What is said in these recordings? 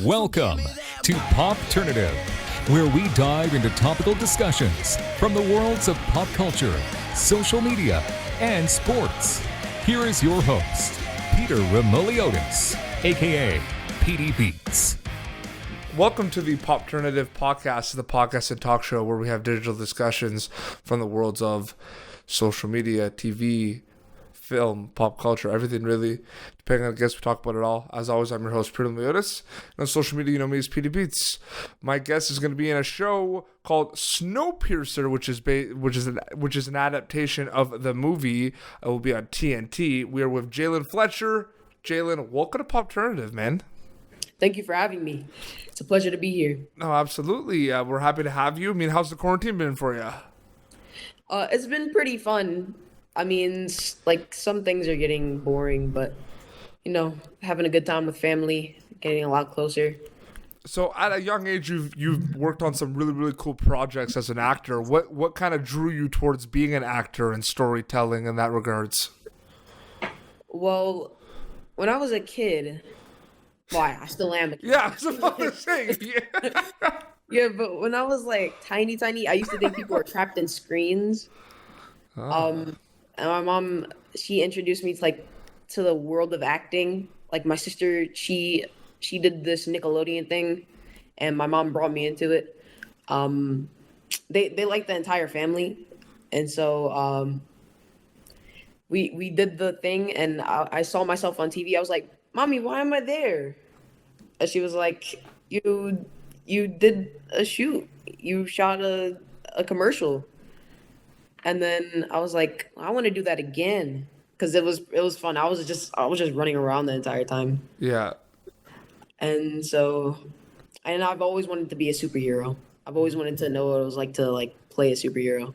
Welcome to Popternative, where we dive into topical discussions from the worlds of pop culture, social media, and sports. Here is your host, Peter Remoliotis, aka PD Beats. Welcome to the Popternative podcast, the podcast and talk show where we have digital discussions from the worlds of social media, TV, film, pop culture, everything really. Depending on the guest, we talk about it all. As always, I'm your host, Peter Remoliotis. And on social media, you know me as PD Beats. My guest is going to be in a show called Snowpiercer, which is an adaptation of the movie. It will be on TNT. We are with Jaylin Fletcher. Jaylin, welcome to Popternative, man. Thank you for having me. It's a pleasure to be here. No, absolutely. We're happy to have you. I mean, how's the quarantine been for you? It's been pretty fun. I mean, like, some things are getting boring, but, you know, having a good time with family, getting a lot closer. So at a young age, you've worked on some really, really cool projects as an actor. What kind of drew you towards being an actor and storytelling in that regards? Well, when I was a kid, I still am a kid. Yeah, I was about to say. Yeah. Yeah, but when I was, like, tiny, I used to think people were trapped in screens. And my mom, she introduced me to the world of acting. Like, my sister, she did this Nickelodeon thing, and my mom brought me into it. They like the entire family, and so we did the thing, and I saw myself on TV. I was like, "Mommy, why am I there?" And she was like, "You did a shoot. You shot a commercial." And then I was like, I want to do that again because it was fun. I was just running around the entire time. Yeah. And I've always wanted to be a superhero. I've always wanted to know what it was like to play a superhero.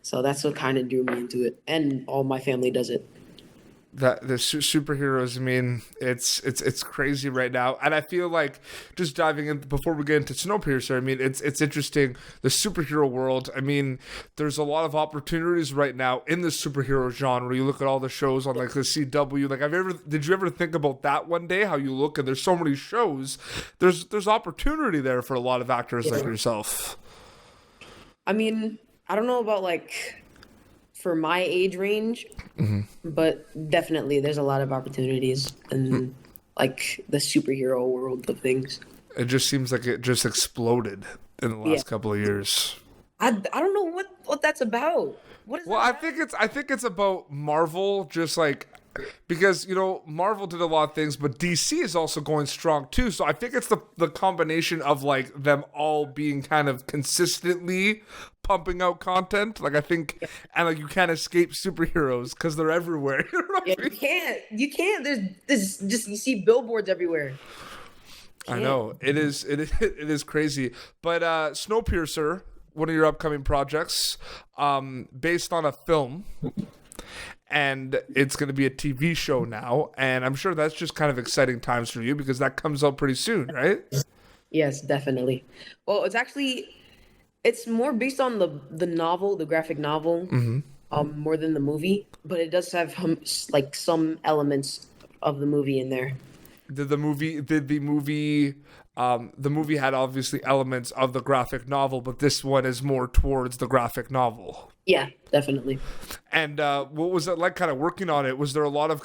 So that's what kind of drew me into it. And all my family does it. That the superheroes, I mean, it's crazy right now, and I feel like just diving in before we get into Snowpiercer. I mean, it's interesting, the superhero world. I mean, there's a lot of opportunities right now in the superhero genre. You look at all the shows on like the CW. Like, did you ever think about that one day? How you look and there's so many shows. There's opportunity there for a lot of actors like yourself. I mean, I don't know about for my age range, but definitely there's a lot of opportunities in the superhero world of things. It just seems like it just exploded in the last couple of years. I don't know what that's about. What is well, that I think it's about Marvel, just because, you know, Marvel did a lot of things, but DC is also going strong too. So I think it's the combination of them all being kind of consistently pumping out content. I think, and you can't escape superheroes because they're everywhere. You know what I mean? You can't. There's just, you see billboards everywhere. I know it is crazy. But Snowpiercer, one of your upcoming projects, based on a film. And it's going to be a TV show now. And I'm sure that's just kind of exciting times for you because that comes out pretty soon, right? Yes, definitely. Well, it's more based on the novel, the graphic novel, more than the movie. But it does have some elements of the movie in there. The movie had obviously elements of the graphic novel, but this one is more towards the graphic novel. Yeah, definitely. And what was it like kind of working on it? Was there a lot of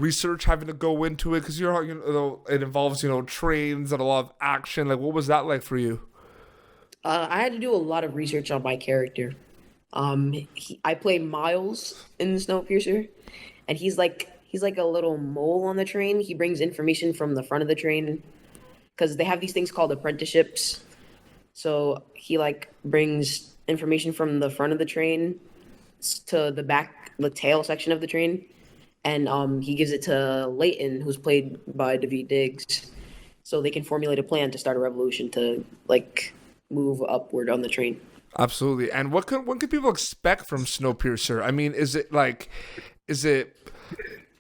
research having to go into it? Because it involves, trains and a lot of action. What was that like for you? I had to do a lot of research on my character. I play Miles in Snowpiercer, and he's like a little mole on the train. He brings information from the front of the train because they have these things called apprenticeships. So he brings information from the front of the train to the back, the tail section of the train, and he gives it to Leighton, who's played by Daveed Diggs, so they can formulate a plan to start a revolution to move upward on the train. Absolutely. And what can people expect from Snowpiercer? I mean, is it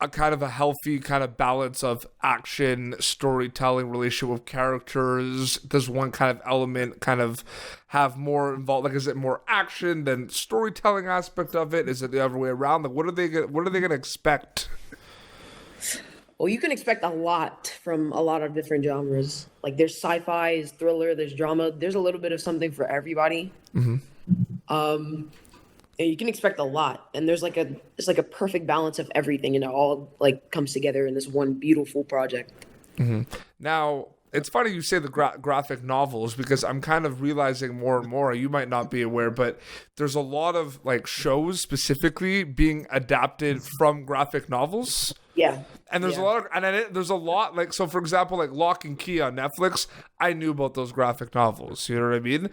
a kind of a healthy kind of balance of action, storytelling, relationship with characters? Does one kind of element kind of have more involved? Is it more action than storytelling aspect of it? Is it the other way around? What are they going to expect? Well, you can expect a lot from a lot of different genres. Like there's sci-fi, there's thriller, there's drama. There's a little bit of something for everybody. And you can expect a lot. And it's like a perfect balance of everything, and it all like comes together in this one beautiful project. Now, it's funny you say the graphic novels, because I'm kind of realizing more and more, you might not be aware, but there's a lot of like shows specifically being adapted from graphic novels. Yeah. And there's a lot of, there's a lot, like, so for example, like Lock and Key on Netflix, I knew about those graphic novels, you know what I mean?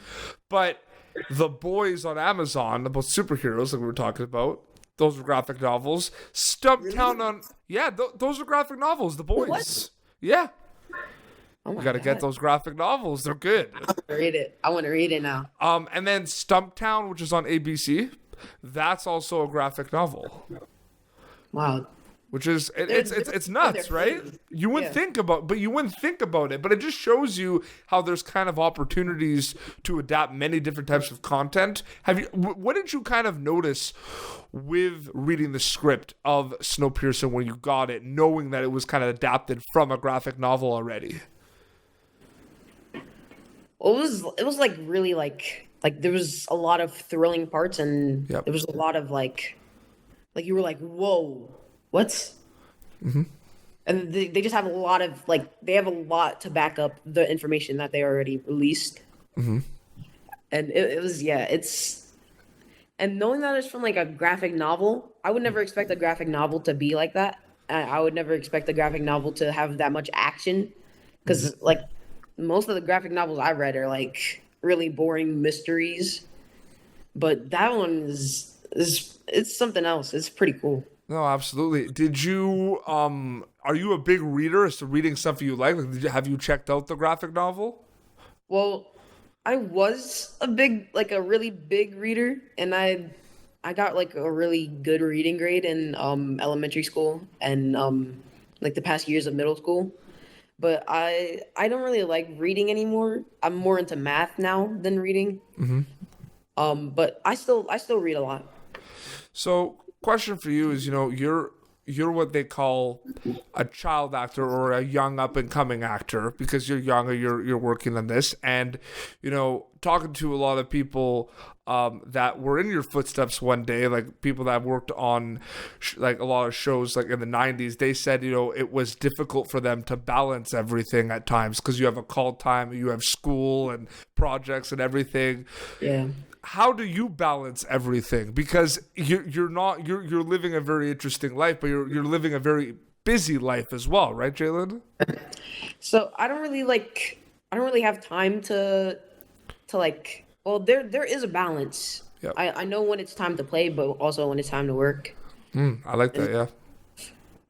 But The Boys on Amazon, about superheroes like we were talking about, those are graphic novels. Stumptown on, yeah, those are graphic novels, The Boys. What? Yeah. Oh my You got to God. get those graphic novels. They're good. Read it. I want to read it now. And then Stumptown, which is on ABC, that's also a graphic novel. Wow. Which is it's nuts, right? You wouldn't think about, but you wouldn't think about it. But it just shows you how there's kind of opportunities to adapt many different types of content. What did you kind of notice with reading the script of Snowpiercer when you got it, knowing that it was kind of adapted from a graphic novel already? Well, it was like really like there was a lot of thrilling parts, and there was a lot of like you were like, whoa, what? And they just have a lot of they have a lot to back up the information that they already released. And it was and knowing that it's from like a graphic novel, I would never expect a graphic novel to be like that. I would never expect a graphic novel to have that much action, because like most of the graphic novels I read are like really boring mysteries, but that one is it's something else. It's pretty cool. No, absolutely. Did you are you a big reader as to reading stuff you like? Have you checked out the graphic novel? Well, I was a really big reader, and I got like a really good reading grade in elementary school and like the past years of middle school. But I don't really like reading anymore. I'm more into math now than reading. But I still read a lot. So, question for you is, you're what they call a child actor or a young up and coming actor, because you're younger, you're working on this, and talking to a lot of people that were in your footsteps one day, like people that worked on like a lot of shows like in the 90s, they said it was difficult for them to balance everything at times, because you have a call time, you have school and projects and everything. Yeah. How do you balance everything? Because you're living a very interesting life, but you're living a very busy life as well, right, Jaylin? So I don't really have time to like. Well, there is a balance. Yep. I know when it's time to play, but also when it's time to work. I like that.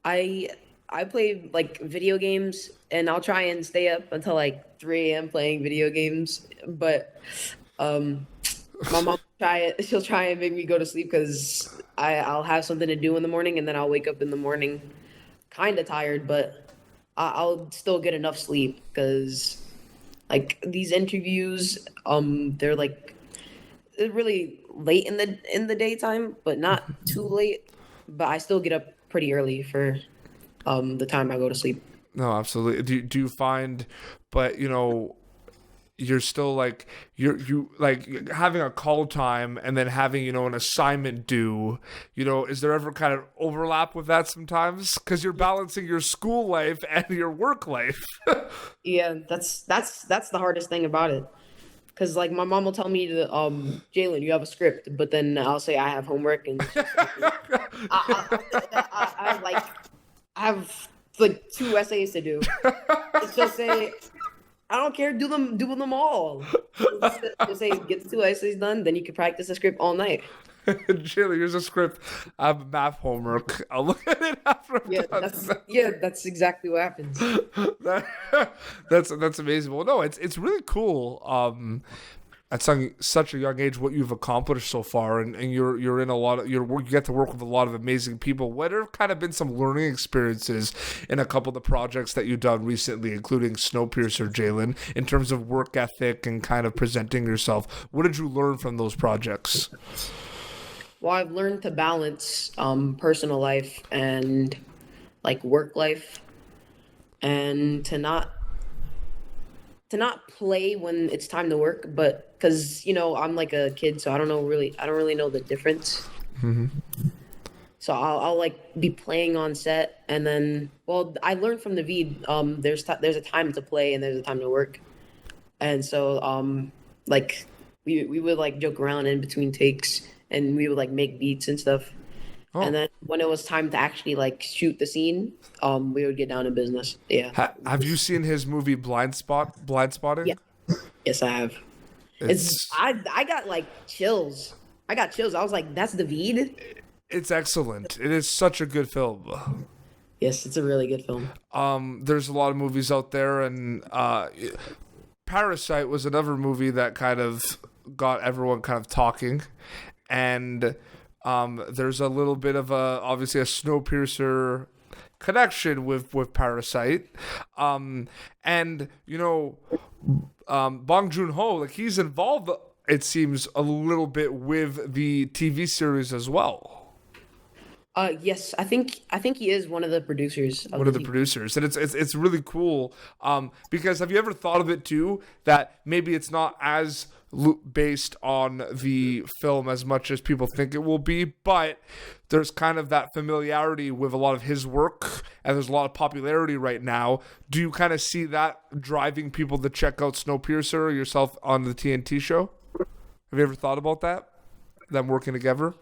Yeah. I play like video games, and I'll try and stay up until like 3 a.m. playing video games, but my mom she'll try and make me go to sleep, because I'll have something to do in the morning, and then I'll wake up in the morning kind of tired, but I'll still get enough sleep, because like these interviews, they're really late in the daytime, but not too late. But I still get up pretty early for the time I go to sleep. No, absolutely. Do you find, but you're still like you like having a call time and then having an assignment due, is there ever kind of overlap with that sometimes, because you're balancing your school life and your work life? Yeah, that's the hardest thing about it, because like my mom will tell me to Jaylin, you have a script, but then I'll say I have homework, and I have like 2 essays to do. She'll say, I don't care, do them all. Just say, get the 2 essays done, then you can practice the script all night. Jaylen, here's a script. I have math homework. I'll look at it after I'm done. That's exactly what happens. That's amazing. Well, no, it's really cool. At such a young age, what you've accomplished so far, and you're in a lot of you get to work with a lot of amazing people. What have kind of been some learning experiences in a couple of the projects that you've done recently, including Snowpiercer, Jaylin, in terms of work ethic and kind of presenting yourself? What did you learn from those projects? Well, I've learned to balance personal life and like work life. and to not play when it's time to work, but because I'm like a kid, so I don't really know the difference. So I'll like be playing on set, and then I learned from the Naveed. There's a time to play and there's a time to work, and so like we would like joke around in between takes, and we would like make beats and stuff. Oh. And then when it was time to actually like shoot the scene, we would get down to business. Yeah. Have you seen his movie Blind Spotting? Yeah. Yes, I have. I got like chills. I got chills. I was like, that's David. It's excellent. It is such a good film. Yes, it's a really good film. There's a lot of movies out there, and Parasite was another movie that kind of got everyone kind of talking, and there's a little bit of obviously a Snowpiercer connection with Parasite, and Bong Joon-ho, like he's involved, it seems, a little bit with the TV series as well. Yes, I think he is one of the producers. One of the producers, and it's really cool. Because have you ever thought of it too, that maybe it's not as based on the film as much as people think it will be, but there's kind of that familiarity with a lot of his work, and there's a lot of popularity right now. Do you kind of see that driving people to check out Snowpiercer yourself on the TNT show? Have you ever thought about that? Them working together?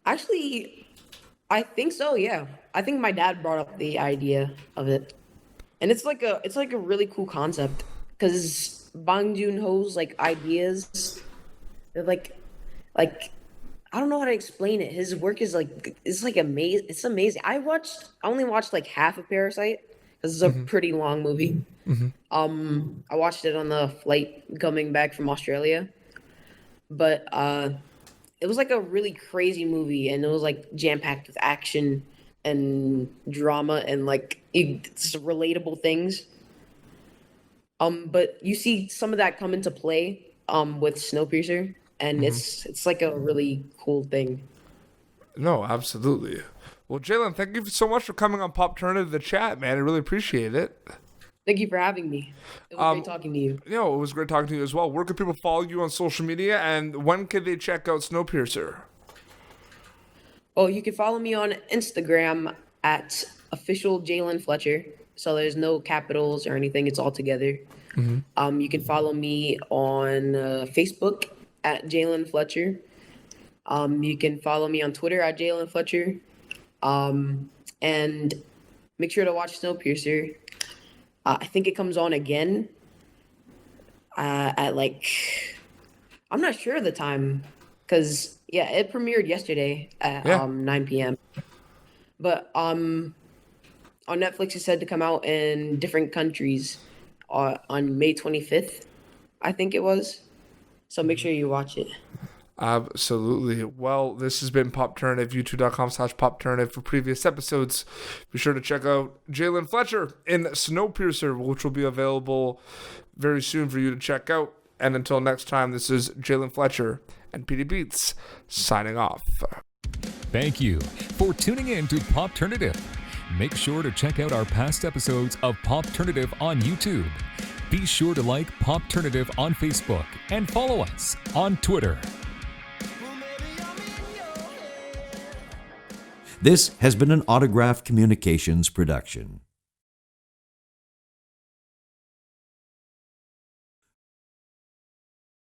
Actually, I think so. Yeah, I think my dad brought up the idea of it, and it's like a really cool concept because Bong Joon-ho's like ideas, they're like I don't know how to explain it. His work is like amazing. It's amazing. I only watched like half of Parasite because it's a pretty long movie. I watched it on the flight coming back from Australia, but it was like a really crazy movie, and it was like jam-packed with action and drama and like it's relatable things. But you see some of that come into play with Snowpiercer, and it's like a really cool thing. No, absolutely. Well, Jaylin, thank you so much for coming on Popternative the chat, man. I really appreciate it. Thank you for having me. It was great talking to you. It was great talking to you as well. Where can people follow you on social media, and when can they check out Snowpiercer? Oh, you can follow me on Instagram at official Jaylin Fletcher. So there's no capitals or anything. It's all together. You can follow me on Facebook at Jaylin Fletcher. You can follow me on Twitter at Jaylin Fletcher. And make sure to watch Snowpiercer. I think it comes on again at like, I'm not sure of the time because it premiered yesterday at 9 p.m. But on Netflix it said to come out in different countries on May 25th, I think it was. So make sure you watch it. Absolutely. Well, this has been Popternative, youtube.com/Popternative. For previous episodes, be sure to check out Jaylin Fletcher in Snowpiercer, which will be available very soon for you to check out. And until next time, this is Jaylin Fletcher and PD Beats signing off. Thank you for tuning in to Popternative. Make sure to check out our past episodes of Popternative on YouTube. Be sure to like Popternative on Facebook and follow us on Twitter. This has been an Autograph Communications production.